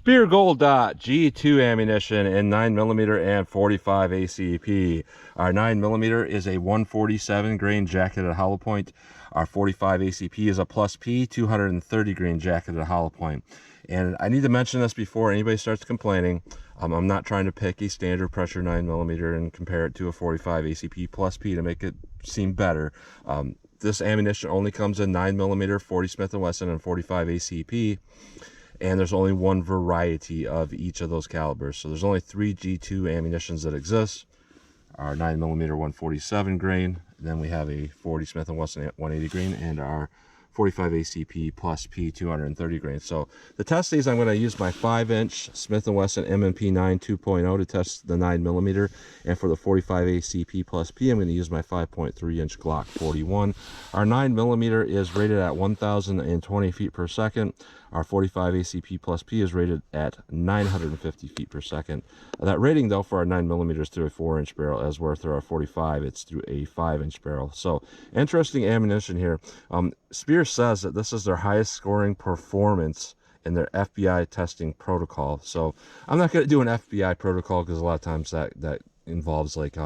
Speer Gold Dot G2 ammunition in 9mm and 45 ACP. Our 9mm is a 147 grain jacketed hollow point. Our 45 ACP is a +P 230 grain jacketed hollow point. And I need to mention this before anybody starts complaining. I'm not trying to pick a standard pressure 9mm and compare it to a 45 ACP +P to make it seem better. This ammunition only comes in 9mm, 40 Smith & Wesson, and 45 ACP. And there's only one variety of each of those calibers. So there's only 3 G2 ammunitions that exist. Our 9mm 147 grain, then we have a 40 Smith & Wesson 180 grain, and our 45 ACP +P 230 grain. So to test these, I'm going to use my 5-inch Smith & Wesson M&P 9 2.0 to test the 9mm, and for the 45 ACP +P, I'm going to use my 5.3-inch Glock 41. Our 9mm is rated at 1,020 feet per second. Our 45 ACP +P is rated at 950 feet per second. That rating, though, for our 9mm is through a 4-inch barrel, as where through our 45, it's through a 5-inch barrel. So interesting ammunition here. Speer says that this is their highest scoring performance in their FBI testing protocol. So I'm not going to do an FBI protocol because a lot of times that involves like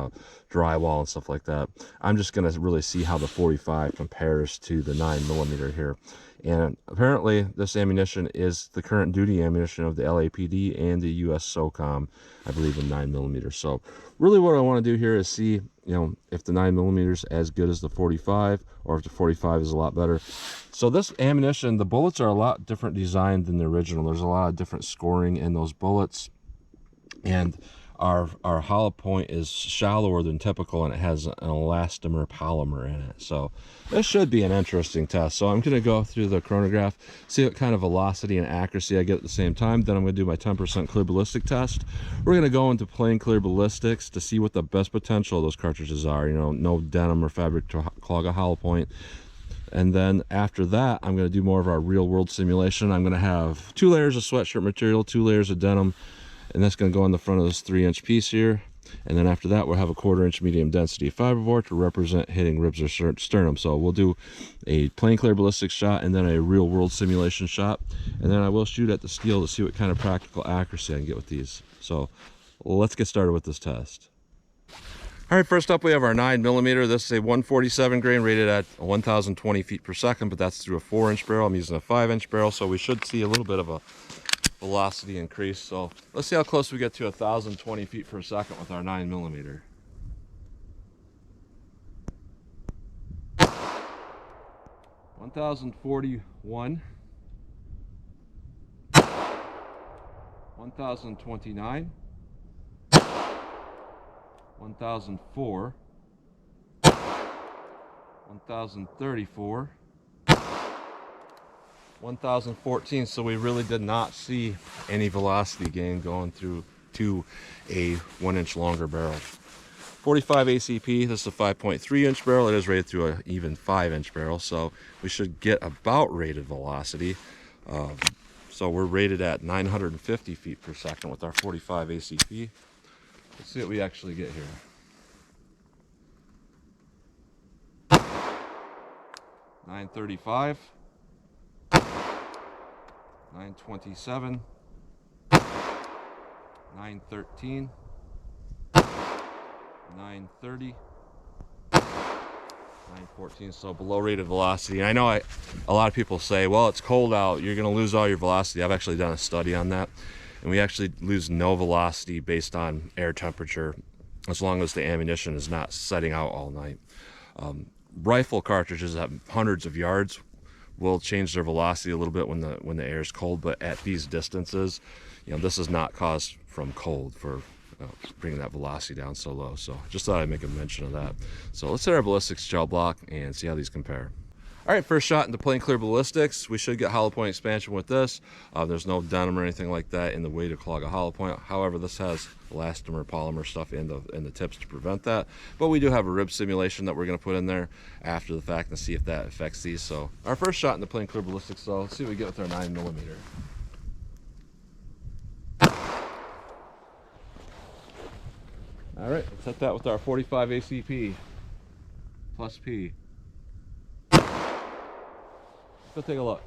drywall and stuff like that. I'm just going to really see how the 45 compares to the 9mm here. And apparently this ammunition is the current duty ammunition of the LAPD and the US SOCOM, I believe, in 9mm. So really what I want to do here is see, if the 9mm is as good as the 45, or if the 45 is a lot better. So this ammunition, the bullets are a lot different designed than the original. There's a lot of different scoring in those bullets, and our hollow point is shallower than typical, and it has an elastomer polymer in it. So this should be an interesting test. So I'm going to go through the chronograph, see what kind of velocity and accuracy I get at the same time. Then I'm going to do my 10% clear ballistic test. We're going to go into plain clear ballistics to see what the best potential of those cartridges are. No denim or fabric to clog a hollow point. And then after that, I'm going to do more of our real world simulation. I'm going to have 2 layers of sweatshirt material, 2 layers of denim, and that's going to go on the front of this 3-inch piece here. And then after that, we'll have a 1/4-inch medium density fiberboard to represent hitting ribs or sternum. So we'll do a plain clear ballistic shot and then a real world simulation shot. And then I will shoot at the steel to see what kind of practical accuracy I can get with these. So let's get started with this test. All right, first up we have our 9mm. This is a 147 grain rated at 1,020 feet per second, but that's through a 4-inch barrel. I'm using a 5-inch barrel, so we should see a little bit of a velocity increase. So let's see how close we get to 1,020 feet per second with our 9mm. (1,041), 1,029, 1,004, 1,034, 1,014. So we really did not see any velocity gain going through to a 1-inch longer barrel. 45 ACP, this is a 5.3-inch barrel. It is rated through an even 5-inch barrel, so we should get about rated velocity. So we're rated at 950 feet per second with our 45 ACP. Let's see what we actually get here. (935), 927, 913, 930, 914. So below rated velocity. And I know a lot of people say, well, it's cold out, you're going to lose all your velocity. I've actually done a study on that, and we actually lose no velocity based on air temperature as long as the ammunition is not setting out all night. Rifle cartridges at hundreds of yards will change their velocity a little bit when the air is cold, but at these distances, this is not caused from cold for bringing that velocity down so low. So just thought I'd make a mention of that. So let's hit our ballistics gel block and see how these compare. All right, first shot into plain clear ballistics. We should get hollow point expansion with this. There's no denim or anything like that in the way to clog a hollow point. However, this has elastomer polymer stuff in the tips to prevent that. But we do have a rib simulation that we're going to put in there after the fact and see if that affects these. So our first shot into plain clear ballistics, so let's see what we get with our 9mm. All right, let's hit that with our 45 ACP +P. Let's go take a look.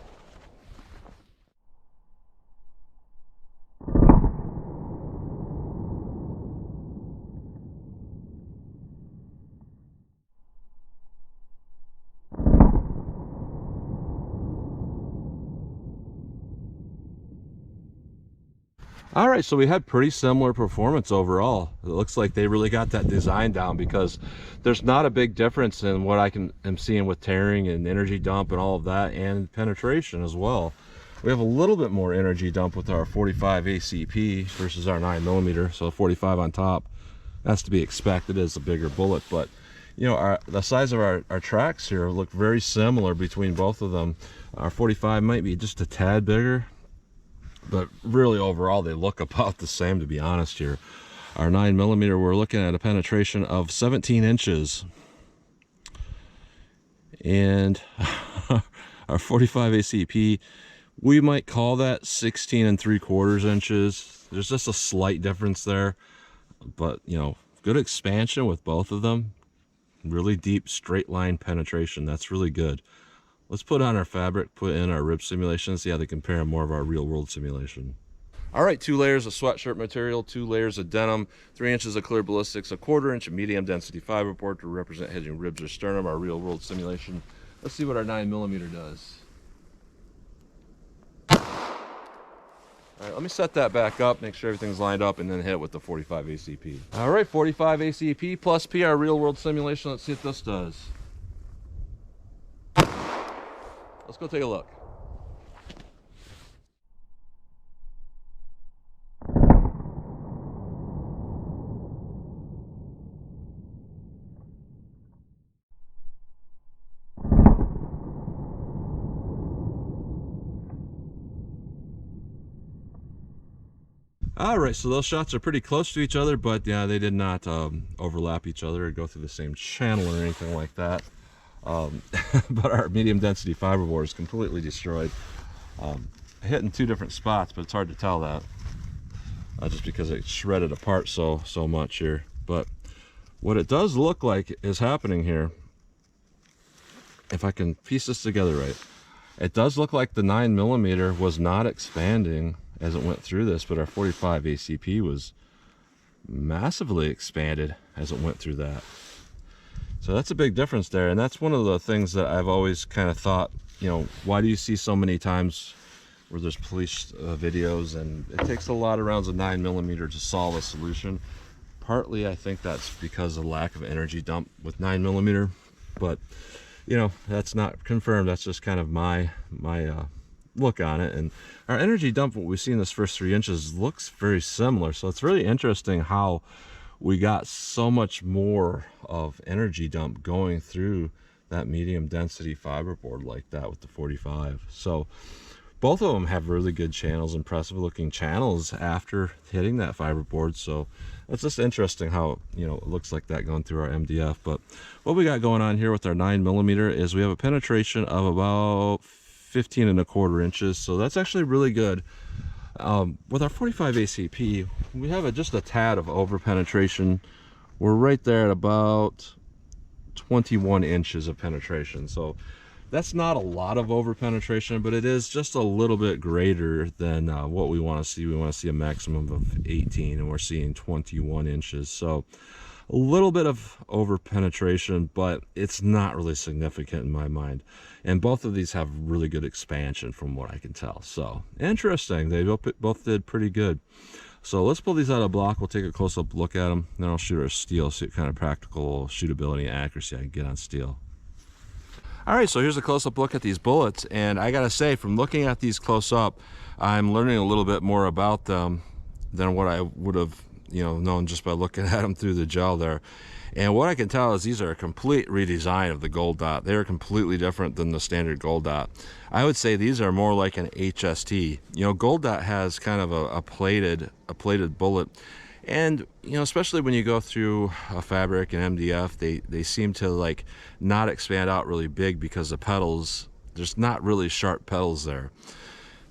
All right, so we had pretty similar performance overall. It looks like they really got that design down, because there's not a big difference in what am seeing with tearing and energy dump and all of that, and penetration as well. We have a little bit more energy dump with our 45 ACP versus our 9mm, so 45 on top. That's to be expected as a bigger bullet, but you know, the size of our tracks here look very similar between both of them. Our 45 might be just a tad bigger, but really overall they look about the same, to be honest here. Our 9mm, we're looking at a penetration of 17 inches, and our 45 ACP, we might call that 16 3/4 inches. There's just a slight difference there, but you know, good expansion with both of them. Really deep straight line penetration. That's really good. Let's put on our fabric, put in our rib simulation, see how they compare more of our real world simulation. All right, 2 layers of sweatshirt material, 2 layers of denim, 3 inches of clear ballistics, a 1/4 inch of medium density fiberboard to represent hedging ribs or sternum, our real world simulation. Let's see what our 9mm does. All right, let me set that back up, make sure everything's lined up, and then hit it with the 45 ACP. All right, 45 ACP plus P, our real world simulation. Let's see what this does. Let's go take a look. All right, so those shots are pretty close to each other, but yeah, they did not overlap each other or go through the same channel or anything like that. But our medium density fiberboard is completely destroyed. Hit in 2 different spots, but it's hard to tell that just because it shredded apart so much here. But what it does look like is happening here, if I can piece this together right, it does look like the 9mm was not expanding as it went through this, but our 45 ACP was massively expanded as it went through that. So that's a big difference there, and that's one of the things that I've always kind of thought, you know, why do you see so many times where there's police videos and it takes a lot of rounds of 9mm to solve a solution? Partly I think that's because of lack of energy dump with 9mm, but you know, that's not confirmed. That's just kind of my look on it. And our energy dump, what we see in this first 3 inches, looks very similar. So it's really interesting how we got so much more of energy dump going through that medium density fiberboard like that with the 45. So both of them have really good channels, impressive looking channels after hitting that fiberboard. So it's just interesting how, you know, it looks like that going through our MDF. But what we got going on here with our 9mm is we have a penetration of about 15 1/4 inches. So that's actually really good. With our 45 ACP, we have just a tad of over penetration. We're right there at about 21 inches of penetration. So that's not a lot of over penetration, but it is just a little bit greater than what we want to see. We want to see a maximum of 18, and we're seeing 21 inches. So a little bit of over penetration, but it's not really significant in my mind. And both of these have really good expansion from what I can tell. So interesting. They both did pretty good. So let's pull these out of block. We'll take a close-up look at them. Then I'll shoot our steel, see what kind of practical shootability and accuracy I can get on steel. All right, so here's a close-up look at these bullets, and I gotta say, from looking at these close up, I'm learning a little bit more about them than what I would have, you know, known just by looking at them through the gel there. And what I can tell is these are a complete redesign of the gold dot. They are completely different than the standard gold dot. I would say these are more like an HST. You know, gold dot has kind of a plated bullet. And, you know, especially when you go through a fabric and MDF, they seem to like not expand out really big because the petals, there's not really sharp petals there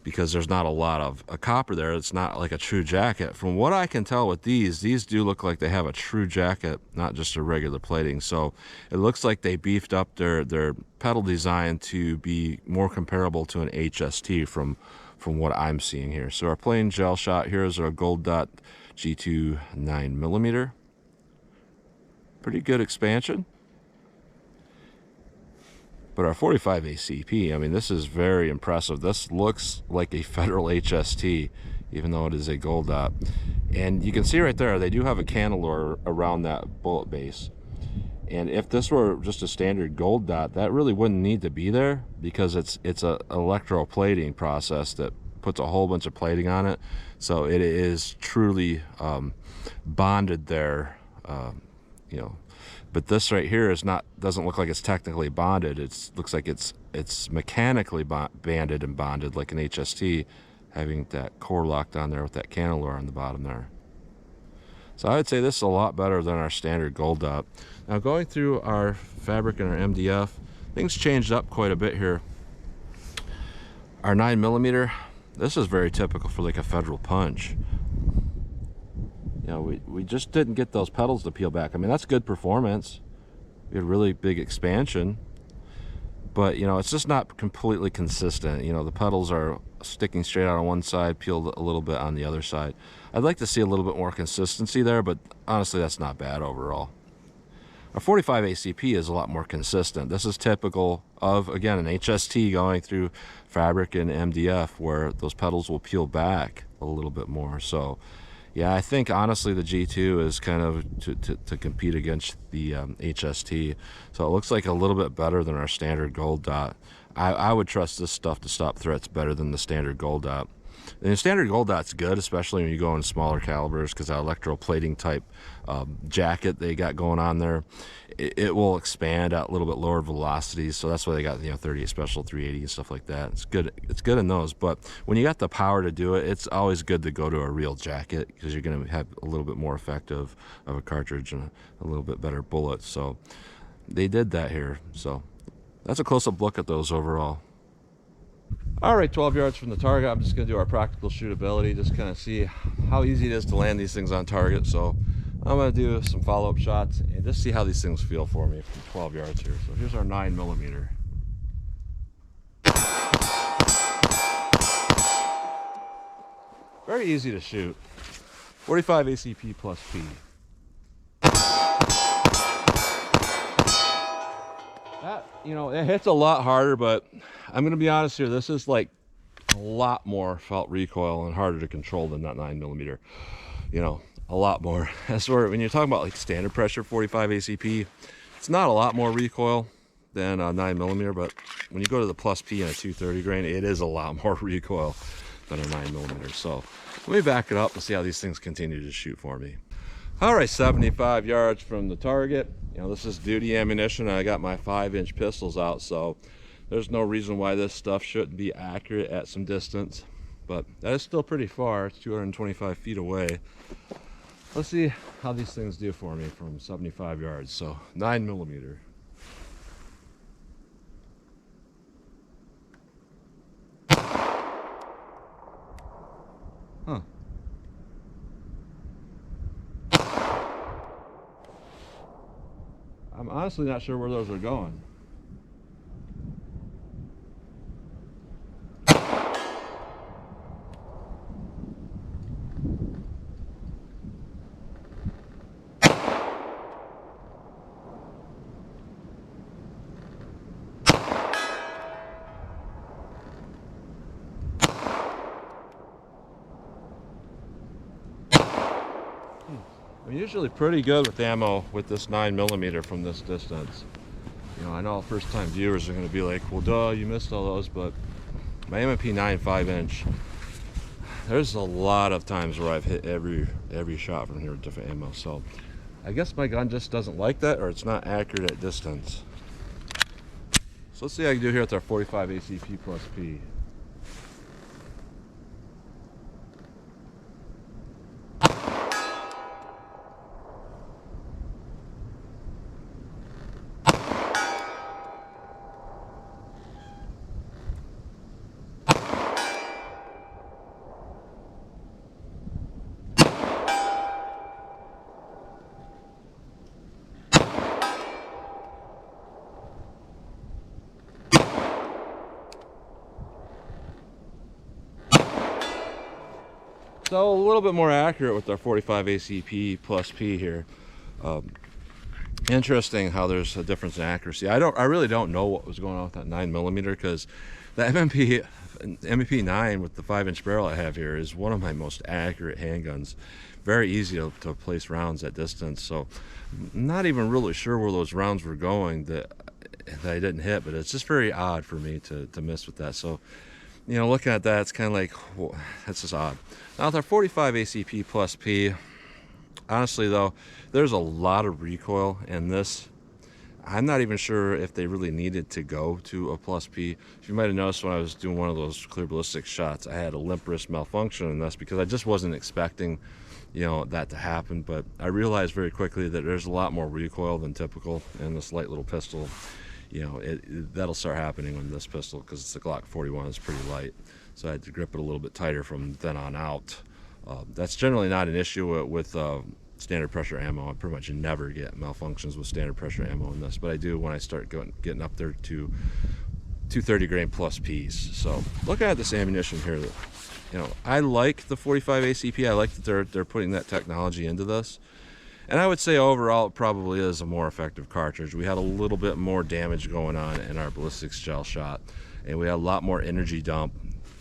because there's not a lot of copper there. It's not like a true jacket. From what I can tell with these do look like they have a true jacket, not just a regular plating. So it looks like they beefed up their petal design to be more comparable to an HST from what I'm seeing here. So our plain gel shot here is our gold dot G2 9mm. Pretty good expansion. But our 45 ACP, I mean, this is very impressive. This looks like a Federal HST. even though it is a gold dot. And you can see right there, they do have a cantilever around that bullet base. And if this were just a standard gold dot, that really wouldn't need to be there, because it's a electroplating process that puts a whole bunch of plating on it. So it is truly bonded there, you know. But this right here is not, doesn't look like it's technically bonded. It looks like it's mechanically banded and bonded, like an HST, having that core locked on there with that cantilever on the bottom there. So I would say this is a lot better than our standard gold dot. Now going through our fabric and our MDF, things changed up quite a bit here. Our 9mm, this is very typical for like a Federal punch. You know, we just didn't get those petals to peel back. I mean, that's good performance. We had really big expansion, but you know, it's just not completely consistent. You know, the petals are sticking straight out on one side, peeled a little bit on the other side. I'd like to see a little bit more consistency there, but honestly, that's not bad overall. Our 45 ACP is a lot more consistent. This is typical of, again, an HST going through fabric and MDF, where those petals will peel back a little bit more. So yeah, I think honestly the G2 is kind of to compete against the HST. So it looks like a little bit better than our standard gold dot. I would trust this stuff to stop threats better than the standard gold dot. And the standard gold dot's good, especially when you go in smaller calibers, because that electroplating type jacket they got going on there, it will expand at a little bit lower velocities. So that's why they got, you know, 38 special 380 and stuff like that. It's good. It's good in those. But when you got the power to do it, it's always good to go to a real jacket, because you're going to have a little bit more effect of a cartridge and a little bit better bullet. So they did that here. So that's a close-up look at those overall. All right, 12 yards from the target, I'm just going to do our practical shootability, just kind of see how easy it is to land these things on target. So I'm going to do some follow-up shots and just see how these things feel for me from 12 yards here. So here's our 9mm. Very easy to shoot. 45 ACP+P. That, you know, it hits a lot harder, but I'm gonna be honest here, this is like a lot more felt recoil and harder to control than that 9mm. You know, a lot more. That's where, when you're talking about like standard pressure 45 ACP, it's not a lot more recoil than a 9mm, but when you go to the +P and a 230 grain, it is a lot more recoil than a 9mm. So let me back it up and see how these things continue to shoot for me. All right, 75 yards from the target. You know, this is duty ammunition, and I got my 5-inch pistols out, so there's no reason why this stuff shouldn't be accurate at some distance. But that is still pretty far. It's 225 feet away. Let's see how these things do for me from 75 yards. So 9mm. Huh. I'm honestly not sure where those are going. I'm usually pretty good with ammo with this 9mm from this distance. You know, I know first-time viewers are going to be like, well, duh, you missed all those, but my M&P 9 5-inch, there's a lot of times where I've hit every shot from here with different ammo. So I guess my gun just doesn't like that, or it's not accurate at distance. So let's see how I can do here with our 45 ACP+P. So a little bit more accurate with our 45 ACP+P here. Interesting how there's a difference in accuracy. I really don't know what was going on with that 9mm, because the M&P MP9 with the 5-inch barrel I have here is one of my most accurate handguns. Very easy to place rounds at distance, so I'm not even really sure where those rounds were going that I didn't hit, but it's just very odd for me to miss with that. So, you know, looking at that, it's kind of like, well, that's just odd. Now with our 45 ACP+P, honestly though, there's a lot of recoil in this. I'm not even sure if they really needed to go to a plus P. If you might have noticed when I was doing one of those clear ballistic shots, I had a limp wrist malfunction in this because I just wasn't expecting, you know, that to happen. But I realized very quickly that there's a lot more recoil than typical in this light little pistol. You know, that'll start happening on this pistol because it's a Glock 41. It's pretty light, so I had to grip it a little bit tighter from then on out. That's generally not an issue with standard pressure ammo. I pretty much never get malfunctions with standard pressure ammo in this, but I do when I start getting up there to 230 grain plus Ps. So looking at this ammunition here, you know, I like the 45 ACP. I like that they're putting that technology into this, and I would say overall it probably is a more effective cartridge. We had a little bit more damage going on in our ballistics gel shot, and we had a lot more energy dump,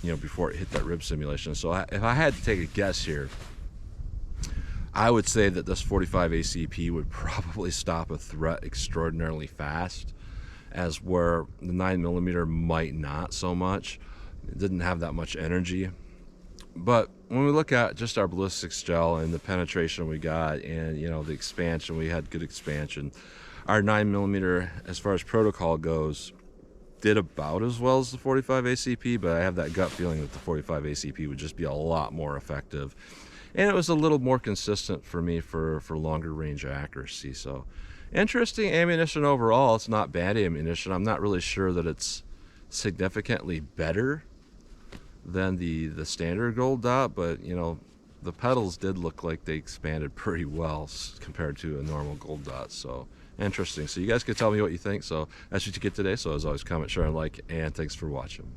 you know, before it hit that rib simulation. So if I had to take a guess here, I would say that this 45 ACP would probably stop a threat extraordinarily fast, as where the 9mm might not so much. It didn't have that much energy. But when we look at just our ballistics gel and the penetration we got, and you know, the expansion, we had good expansion. Our 9mm, as far as protocol goes, did about as well as the 45 ACP, but I have that gut feeling that the 45 ACP would just be a lot more effective. And it was a little more consistent for me for longer range accuracy. So interesting ammunition overall. It's not bad ammunition. I'm not really sure that it's significantly better than the standard gold dot, but you know, the pedals did look like they expanded pretty well compared to a normal gold dot. So interesting. So you guys could tell me what you think. So that's what you get today. So as always, comment, share, and like, and thanks for watching.